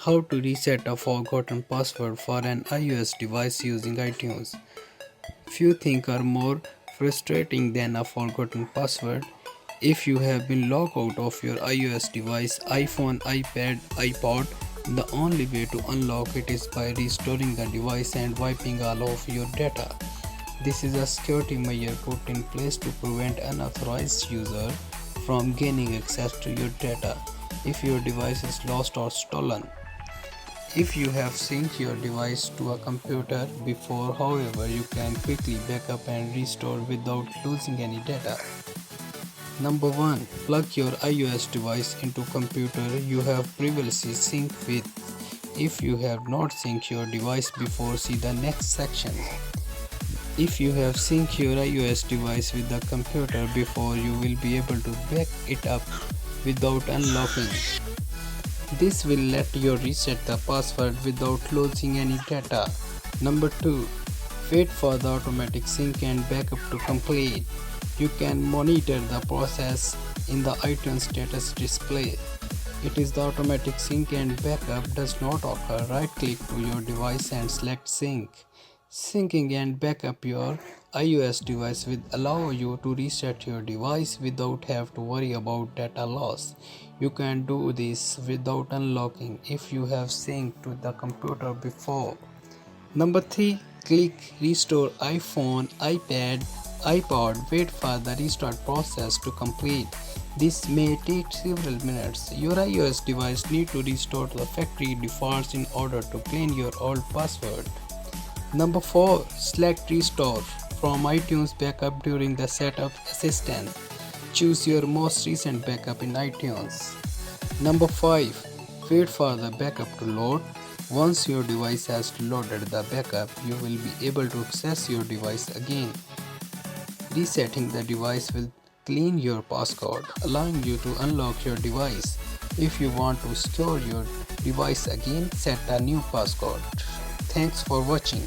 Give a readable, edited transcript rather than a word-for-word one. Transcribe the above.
How to reset a forgotten password for an iOS device using iTunes. Few things are more frustrating than a forgotten password. If you have been logged out of your iOS device, iPhone, iPad, iPod, the only way to unlock it is by restoring the device and wiping all of your data. This is a security measure put in place to prevent unauthorized user from gaining access to your data if your device is lost or stolen. If you have synced your device to a computer before, however, you can quickly back up and restore without losing any data. Number 1. Plug your iOS device into computer you have previously synced with. If you have not synced your device before, see the next section. If you have synced your iOS device with the computer before, you will be able to back it up without unlocking. This will let you reset the password without losing any data. Number 2. Wait for the automatic sync and backup to complete. You can monitor the process in the iTunes status display. It is the automatic sync and backup does not occur. Right click to your device and select sync. Syncing and backup your iOS device will allow you to reset your device without have to worry about data loss. You can do this without unlocking if you have synced to the computer before. Number 3. Click Restore iPhone, iPad, iPod. Wait for the restart process to complete. This may take several minutes. Your iOS device needs to restore to the factory defaults in order to clean your old password. Number 4. Select Restore from iTunes Backup during the setup assistant. Choose your most recent backup in iTunes. Number 5. Wait for the backup to load. Once your device has loaded the backup, you will be able to access your device again. Resetting the device will clean your passcode, allowing you to unlock your device. If you want to secure your device again, set a new passcode. Thanks for watching.